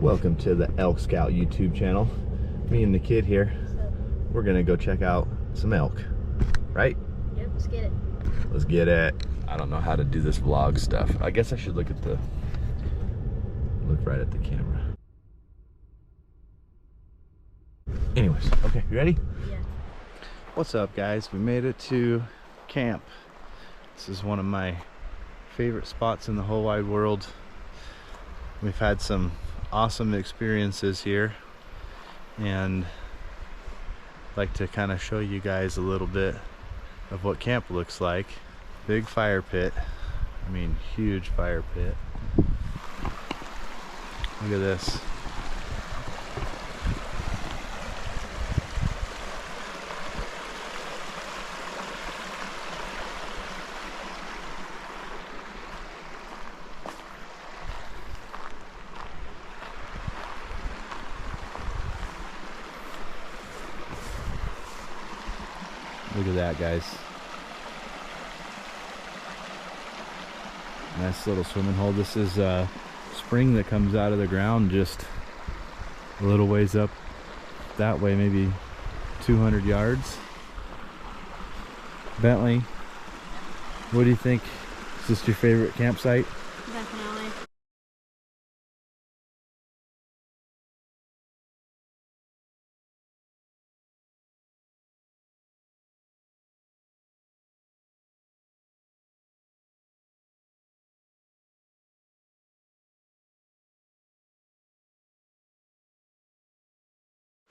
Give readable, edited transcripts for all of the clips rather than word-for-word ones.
Welcome to the Elk Scout YouTube channel. Me and the kid here, we're gonna go check out some elk, right? Yep, let's get it. Let's get it. I don't know how to do this vlog stuff. I guess I should look right at the camera. Anyways, okay, you ready? Yeah. What's up, guys? We made it to camp. This is one of my favorite spots in the whole wide world. We've had some awesome experiences here, and I'd like to kind of show you guys a little bit of what camp looks like. Big fire pit. I mean, huge fire pit. Look at this. Look at that, guys. Nice little swimming hole. This is a spring that comes out of the ground just a little ways up that way, maybe 200 yards. Bentley, what do you think? Is this your favorite campsite? Definitely.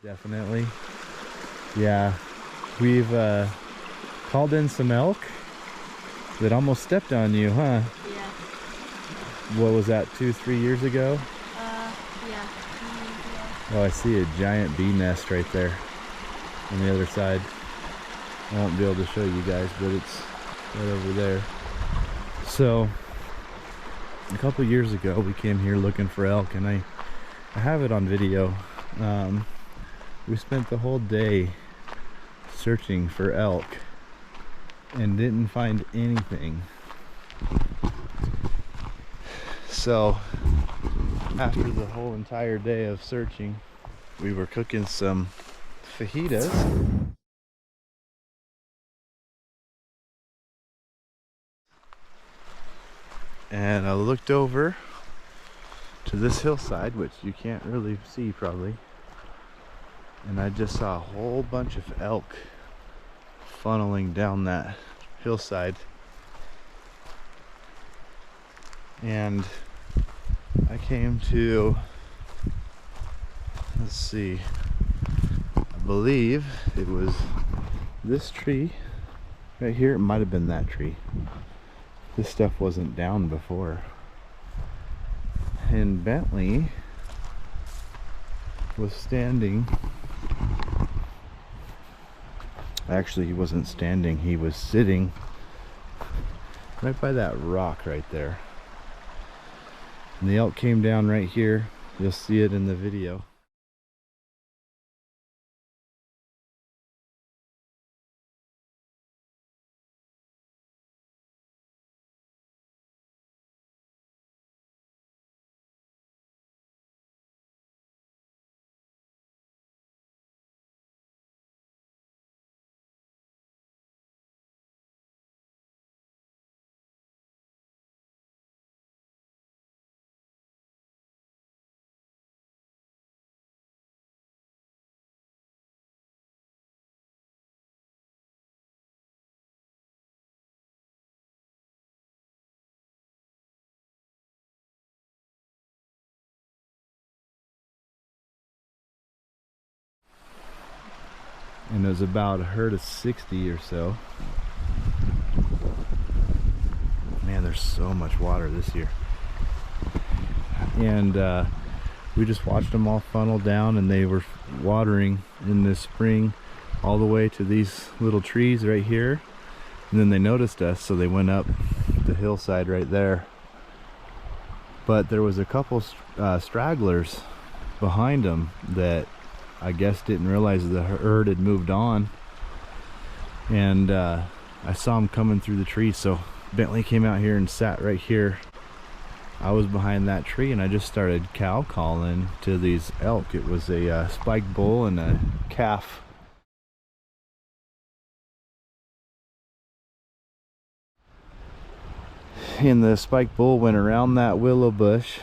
Definitely. Yeah, we've called in some elk that almost stepped on you, huh? Yeah. What was that, 2-3 years ago? Yeah. Oh, I see a giant bee nest right there on the other side. I won't be able to show you guys, but it's right over there. So a couple years ago we came here looking for elk, and I have it on video. We spent the whole day searching for elk and didn't find anything. So after the whole entire day of searching, we were cooking some fajitas. And I looked over to this hillside, which you can't really see probably, and I just saw a whole bunch of elk funneling down that hillside. And I came to, let's see, I believe it was this tree right here. It might have been that tree. This stuff wasn't down before. And Bentley was standing. Actually, he wasn't standing, he was sitting right by that rock right there. And the elk came down right here. You'll see it in the video. And it was about a herd of 60 or so. Man, there's so much water this year. And we just watched them all funnel down, and they were watering in this spring all the way to these little trees right here. And then they noticed us, so they went up the hillside right there. But there was a couple stragglers behind them that I guess didn't realize the herd had moved on, and I saw them coming through the trees. So Bentley came out here and sat right here I was behind that tree and I just started cow calling to these elk. It was a spike bull and a calf. And the spike bull went around that willow bush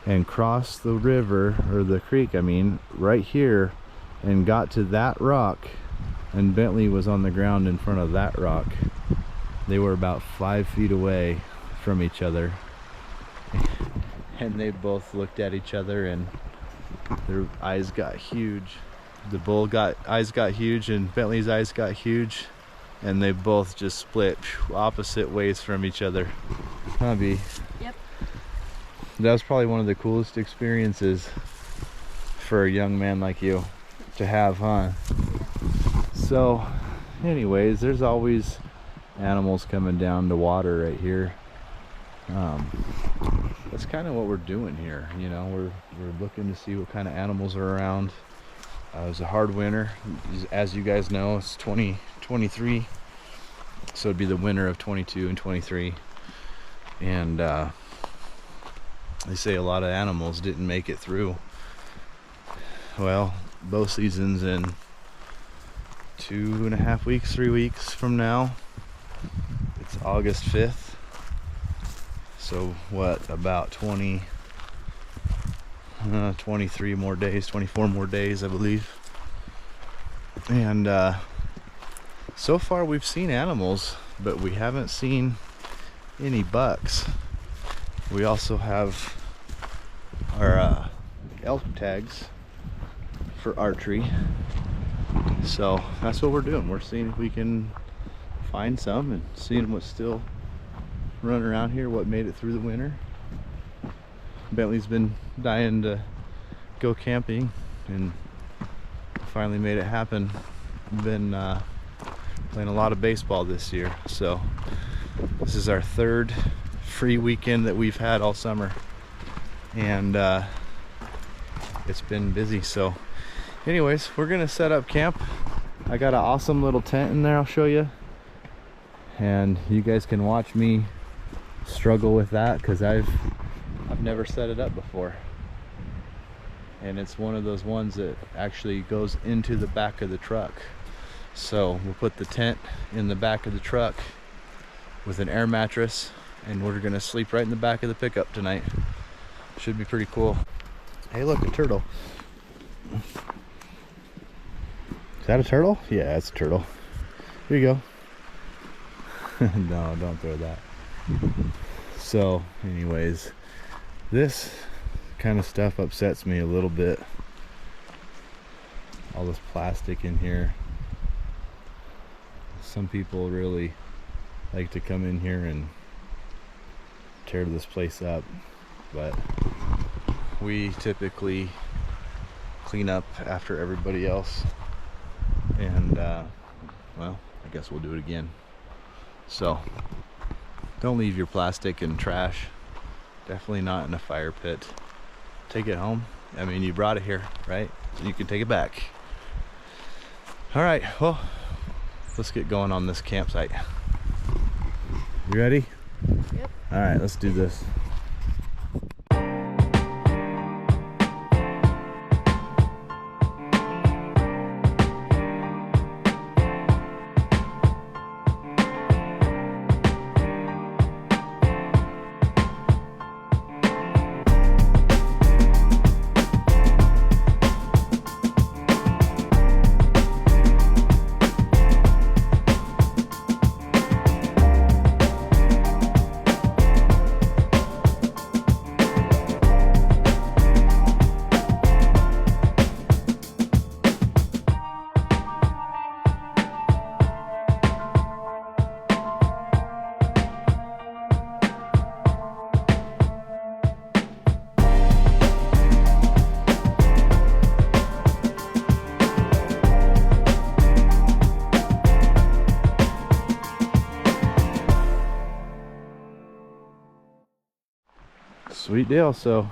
and crossed the river, or the creek I mean, right here, and got to that rock, and Bentley was on the ground in front of that rock. They were about 5 feet away from each other, and they both looked at each other and their eyes got huge. The bull eyes got huge and Bentley's eyes got huge, and they both just split opposite ways from each other. Huh, B? Yep. That was probably one of the coolest experiences for a young man like you to have, huh? So anyways, there's always animals coming down to water right here. That's kind of what we're doing here, you know. We're looking to see what kind of animals are around. It was a hard winter, as you guys know. It's 2023, so it'd be the winter of 22 and 23, and they say a lot of animals didn't make it through. Well, bow season's in 2.5 weeks, 3 weeks from now. It's August 5th. So what, about 23 more days, 24 more days, I believe. And so far we've seen animals, but we haven't seen any bucks. We also have our elk tags for archery. So that's what we're doing. We're seeing if we can find some and seeing what's still running around here, what made it through the winter. Bentley's been dying to go camping and finally made it happen. Been playing a lot of baseball this year, so this is our third free weekend that we've had all summer, and it's been busy. So anyways, we're gonna set up camp. I got an awesome little tent in there, I'll show you, and you guys can watch me struggle with that because I've never set it up before, and it's one of those ones that actually goes into the back of the truck. So we'll put the tent in the back of the truck with an air mattress, and we're gonna sleep right in the back of the pickup tonight. Should be pretty cool. Hey, look, a turtle. Is that a turtle? Yeah, it's a turtle. Here you go. No, don't throw that. So anyways, this kind of stuff upsets me a little bit. All this plastic in here. Some people really like to come in here and tear this place up, but we typically clean up after everybody else, and well, I guess we'll do it again. So don't leave your plastic and trash, definitely not in a fire pit. Take it home. I mean, you brought it here, right? So you can take it back. All right, well, let's get going on this campsite. You ready? Yep. All right, let's do this. Sweet deal. So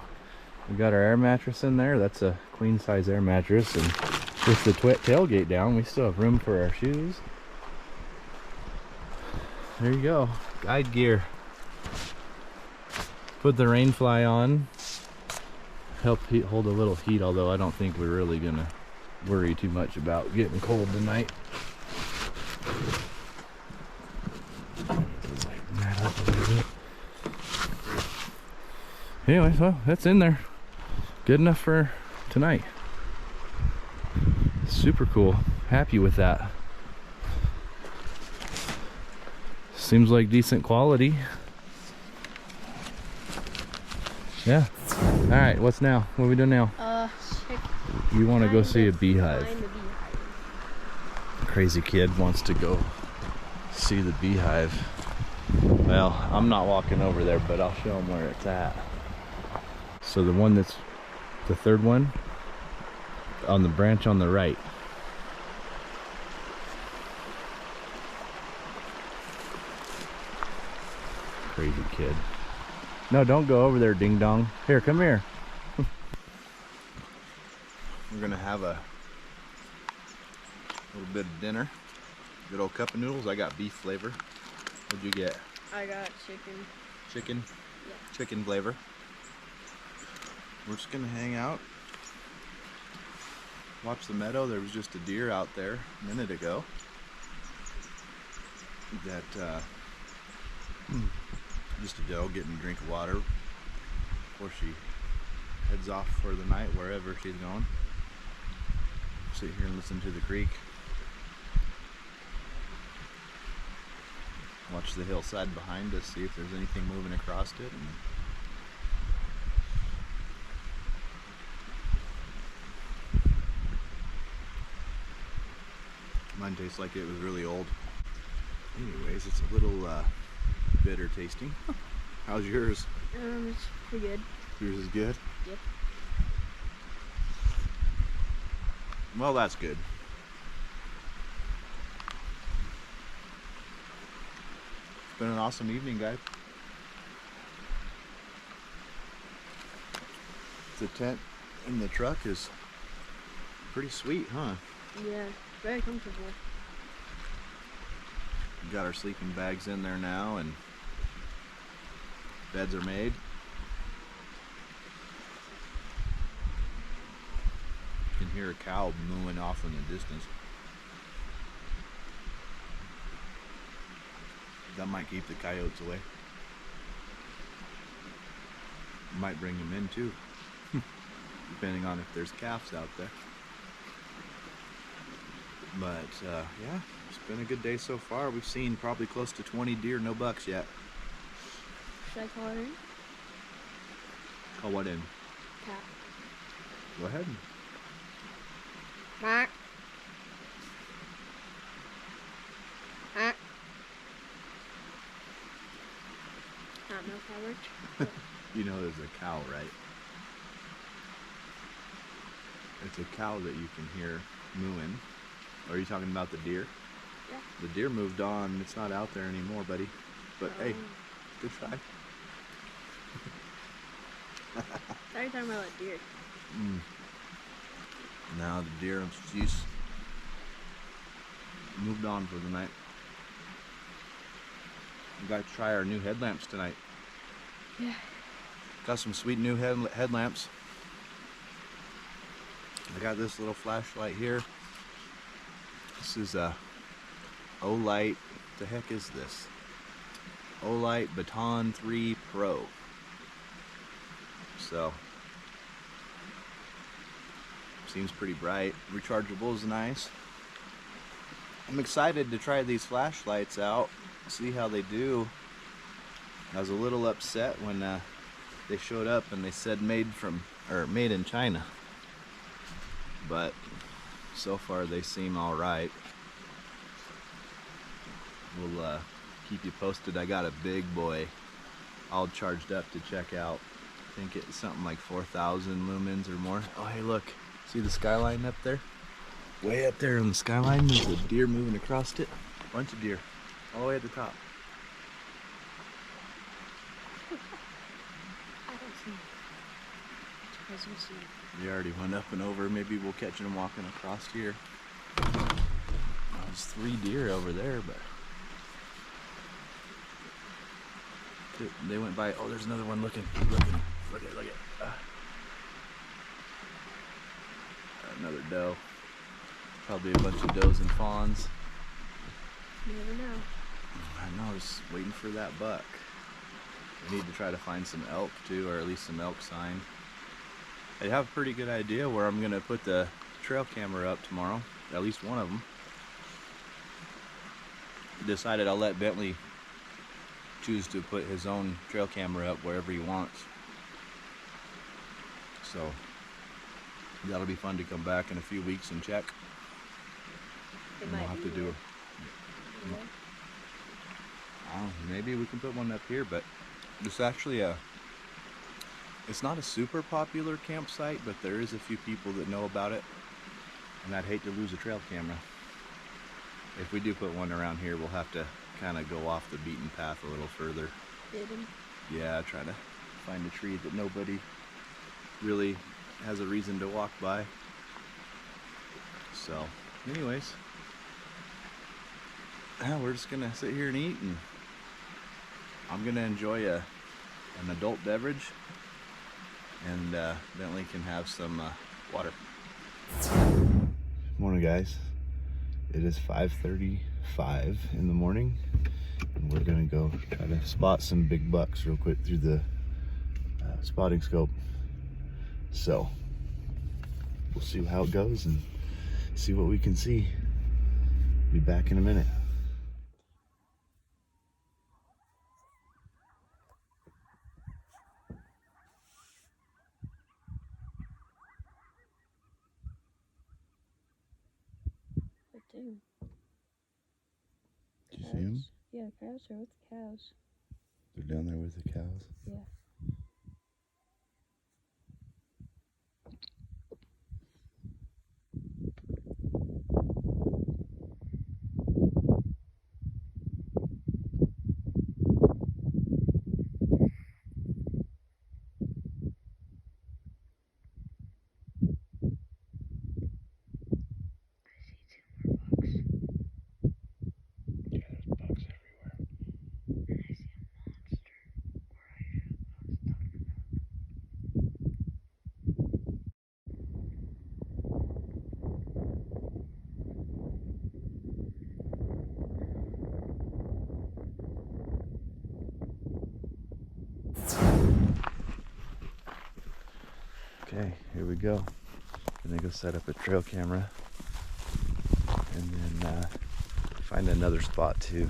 we got our air mattress in there. That's a queen size air mattress, and with the tailgate down, we still have room for our shoes. There you go, guide gear. Put the rain fly on. Help hold a little heat, although I don't think we're really gonna worry too much about getting cold tonight. Lighten that up a little bit. Anyways, well, that's in there. Good enough for tonight. Super cool. Happy with that. Seems like decent quality. Yeah. All right, what's now? What are we doing now? Check. You want to go Find see a the- beehive. find the beehive. Crazy kid wants to go see the beehive. Well, I'm not walking over there, but I'll show him where it's at. So the one that's the third one on the branch on the right. Crazy kid. No, don't go over there, ding dong. Here, come here. We're gonna have a little bit of dinner. Good old cup of noodles. I got beef flavor. What'd you get? I got chicken. Chicken? Yeah. Chicken flavor. We're just gonna hang out. Watch the meadow. There was just a deer out there a minute ago that just a doe getting a drink of water before she heads off for the night wherever she's going. Sit here and listen to the creek. Watch the hillside behind us, see if there's anything moving across it. Mine tastes like it was really old. Anyways, it's a little bitter tasting. How's yours? It's pretty good. Yours is good? Yep. Well, that's good. It's been an awesome evening, guys. The tent in the truck is pretty sweet, huh? Yeah, very comfortable. We got our sleeping bags in there now, and beds are made. You can hear a cow mooing off in the distance. That might keep the coyotes away. Might bring them in too, depending on if there's calves out there. But yeah, it's been a good day so far. We've seen probably close to 20 deer, no bucks yet. Should I call her in? Call what in? Cat. Go ahead. Mark. Mark. Not no coverage. You know there's a cow, right? It's a cow that you can hear mooing. Are you talking about the deer? Yeah. The deer moved on. It's not out there anymore, buddy. But hey, good try. I thought you were talking about deer. Now the deer, she's moved on for the night. We got to try our new headlamps tonight. Yeah. Got some sweet new headlamps. I got this little flashlight here. This is a Olight. What the heck is this? Olight Baton 3 Pro. So seems pretty bright. Rechargeable is nice. I'm excited to try these flashlights out, see how they do. I was a little upset when they showed up and they said made in China, but so far they seem all right. We'll keep you posted. I got a big boy all charged up to check out. I think it's something like 4,000 lumens or more. Oh hey, look, see the skyline up there? Way up there on the skyline, there's a deer moving across it. Bunch of deer, all the way at the top. I don't see it. I don't see it. We already went up and over. Maybe we'll catch them walking across here. There's 3 deer over there, but They went by. Oh, there's another one looking. Look at. Another doe. Probably a bunch of does and fawns. You never know. I know, just waiting for that buck. We need to try to find some elk too, or at least some elk sign. I have a pretty good idea where I'm gonna put the trail camera up tomorrow. At least one of them. Decided I'll let Bentley choose to put his own trail camera up wherever he wants. So that'll be fun to come back in a few weeks and check. It And might we'll have be to do it. Yeah. Oh, maybe we can put one up here, but it's actually it's not a super popular campsite, but there is a few people that know about it, and I'd hate to lose a trail camera. If we do put one around here, we'll have to kind of go off the beaten path a little further. Hidden. Yeah, try to find a tree that nobody really has a reason to walk by. So, anyways, we're just gonna sit here and eat, and I'm gonna enjoy an adult beverage, and Bentley can have some water. Morning, guys. It is 5:35 in the morning, and we're gonna go try to spot some big bucks real quick through the spotting scope. So we'll see how it goes and see what we can see. Be back in a minute. But dude. Did you see them? Yeah, the cows are with the cows. They're down there with the cows. Yeah. Okay, here we go. Gonna go set up a trail camera and then find another spot to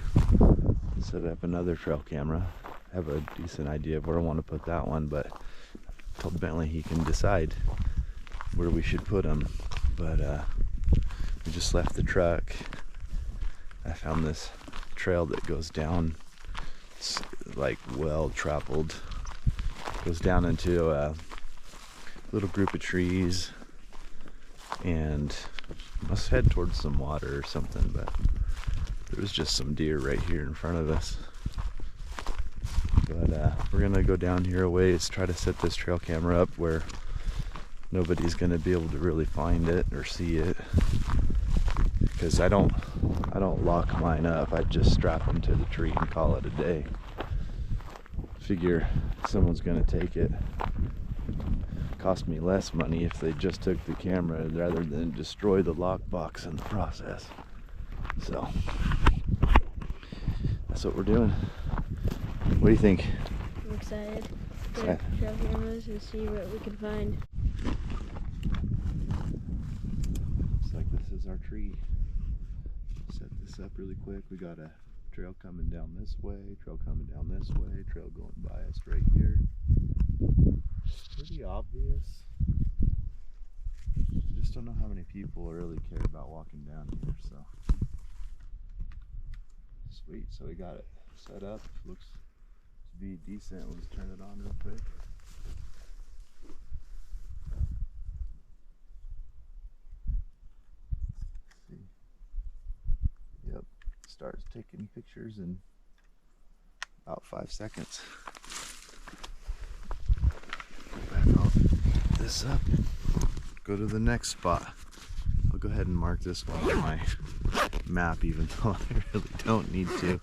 set up another trail camera. I have a decent idea of where I want to put that one, but I told Bentley he can decide where we should put them. But we just left the truck. I found this trail that goes down. It's like well traveled. Goes down into a little group of trees and must head towards some water or something, but there was just some deer right here in front of us. But we're gonna go down here a ways, try to set this trail camera up where nobody's gonna be able to really find it or see it, because I don't lock mine up. I just strap them to the tree and call it a day. Figure someone's gonna take it. Cost me less money if they just took the camera rather than destroy the lockbox in the process. So that's what we're doing. What do you think? I'm excited to Excited. trail cameras and see what we can find. Looks like this is our tree. Set this up really quick. We got a trail coming down this way, trail coming down this way, trail going by us right here. Pretty obvious. I just don't know how many people really care about walking down here, so. Sweet, so we got it set up. Looks to be decent. We'll just turn it on real quick. Let's see. Yep, starts taking pictures in about 5 seconds. Back off this up. Go to the next spot. I'll go ahead and mark this one on my map, even though I really don't need to.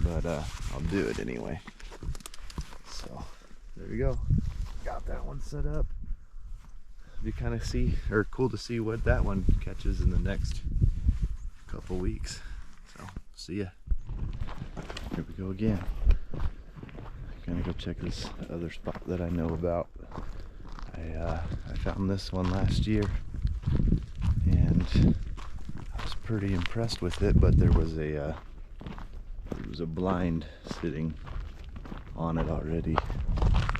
but I'll do it anyway. So there we go. Got that one set up. You kind of see, or cool to see what that one catches in the next couple weeks. So see ya. Here we go again. Gonna go check this other spot that I know about. I found this one last year, and I was pretty impressed with it. But there was a blind sitting on it already,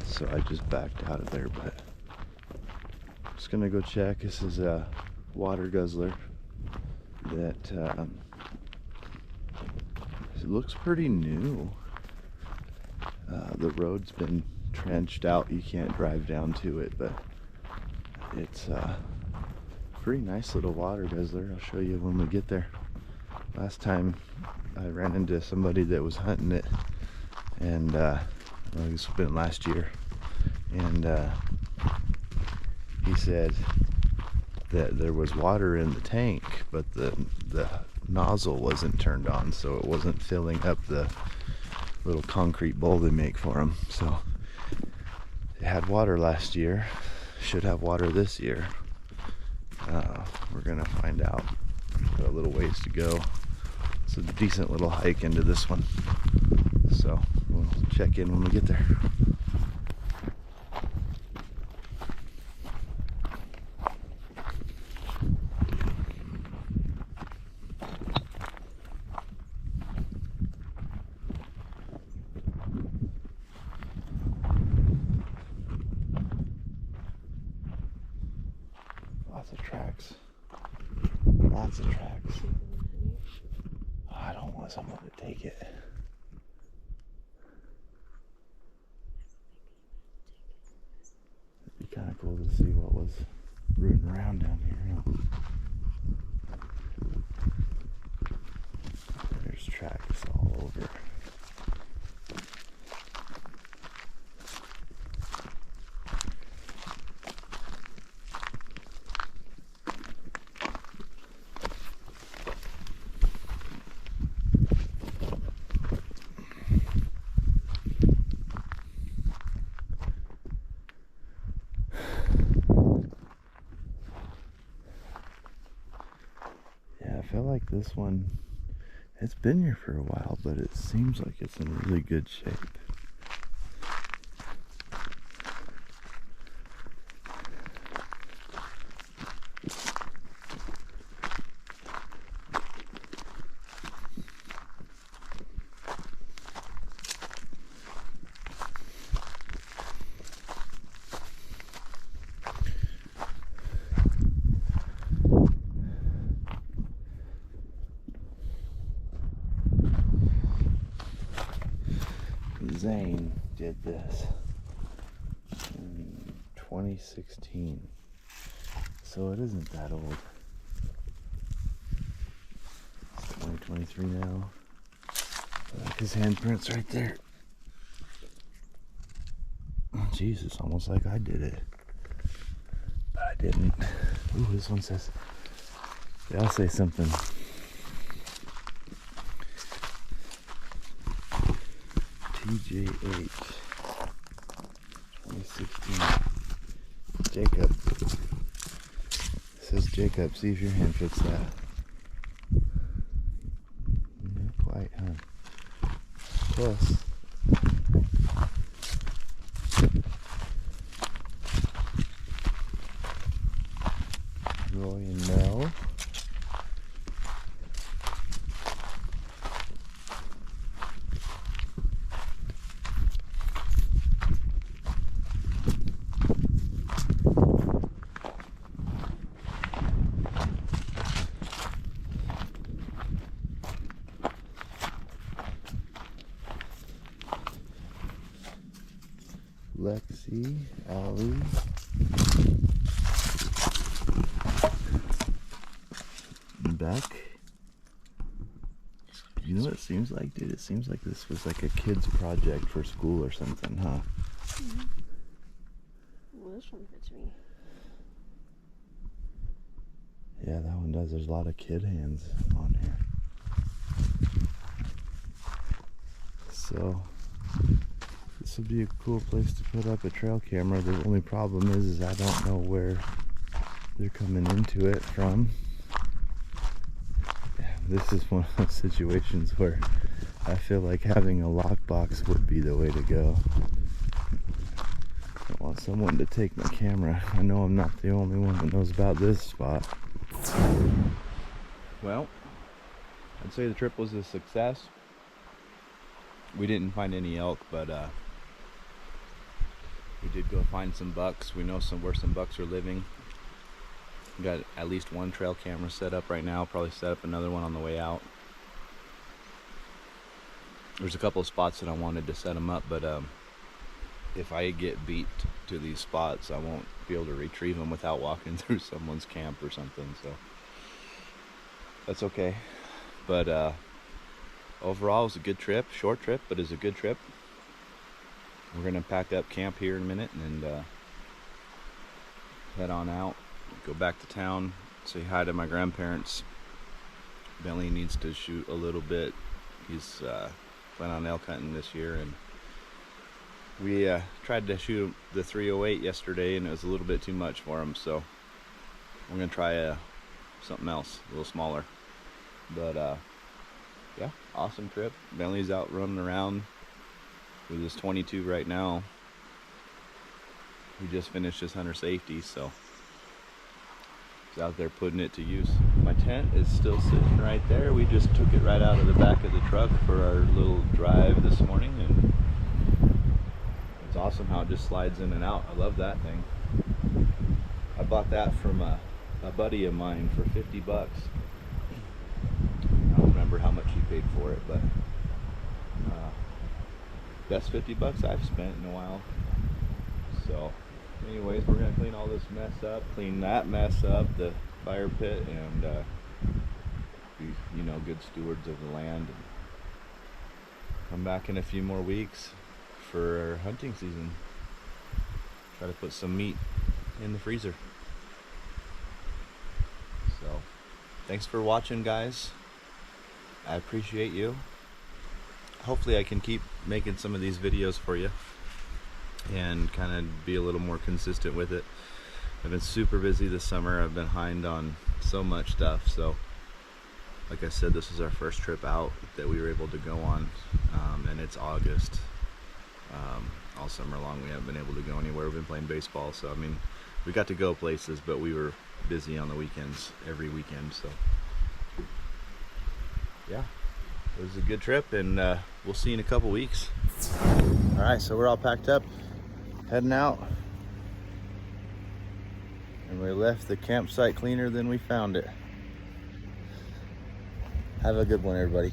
so I just backed out of there. But I'm just gonna go check. This is a water guzzler that it looks pretty new. The road's been trenched out. You can't drive down to it, but it's a pretty nice little water guzzler. I'll show you when we get there. Last time I ran into somebody that was hunting it, and well, it's been last year, and he said that there was water in the tank, but the nozzle wasn't turned on, so it wasn't filling up the little concrete bowl they make for them. So it had water last year, should have water this year. We're gonna find out. Got a little ways to go. It's a decent little hike into this one, so we'll check in when we get there. Lots of tracks. Lots of tracks. I don't want someone to take it. It'd be kind of cool to see what was rooting around down here. There's tracks all over. I feel like this one, it's been here for a while, but it seems like it's in really good shape. Zane did this in 2016, so it isn't that old. It's 2023 now. Like his handprints right there. Oh, Jesus, almost like I did it, but I didn't. Ooh, this one says, yeah, I'll say something. TJH 2016. Jacob. It says Jacob. See if your hand fits that. Not quite, huh? Close. Roy and Mel. Lexi, Allie, Beck. You know what it seems like, dude? It seems like this was like a kid's project for school or something, huh? Mm-hmm. Well, this one fits me. Yeah, that one does. There's a lot of kid hands on here. So this would be a cool place to put up a trail camera. The only problem is I don't know where they're coming into it from. This is one of those situations where I feel like having a lockbox would be the way to go. I want someone to take my camera. I know I'm not the only one that knows about this spot. Well, I'd say the trip was a success. We didn't find any elk, but we did go find some bucks. We know where some bucks are living. We got at least one trail camera set up right now. Probably set up another one on the way out. There's a couple of spots that I wanted to set them up, but if I get beat to these spots, I won't be able to retrieve them without walking through someone's camp or something. So that's okay. But overall, it was a good trip. Short trip, but it's a good trip. We're gonna pack up camp here in a minute and head on out. Go back to town, say hi to my grandparents. Bentley needs to shoot a little bit. He's planning on elk hunting this year, and we tried to shoot the 308 yesterday, and it was a little bit too much for him. So we're gonna try something else, a little smaller. But yeah, awesome trip. Bentley's out running around with his 22 right now. He just finished his hunter safety, so out there putting it to use. My tent is still sitting right there. We just took it right out of the back of the truck for our little drive this morning, and it's awesome how it just slides in and out. I love that thing. I bought that from a buddy of mine for 50 bucks. I don't remember how much he paid for it, but best 50 bucks I've spent in a while. So anyways, we're gonna clean all this mess up, clean that mess up, the fire pit, and be, you know, good stewards of the land, and come back in a few more weeks for our hunting season. Try to put some meat in the freezer. So thanks for watching, guys. I appreciate you. Hopefully I can keep making some of these videos for you and kind of be a little more consistent with it. I've been super busy this summer. I've been behind on so much stuff. So like I said, this is our first trip out that we were able to go on, and it's August. All summer long we haven't been able to go anywhere. We've been playing baseball, so I mean, we got to go places, but we were busy on the weekends, every weekend. So yeah, it was a good trip, and we'll see you in a couple weeks. All right, so we're all packed up, heading out, and we left the campsite cleaner than we found it. Have a good one, everybody.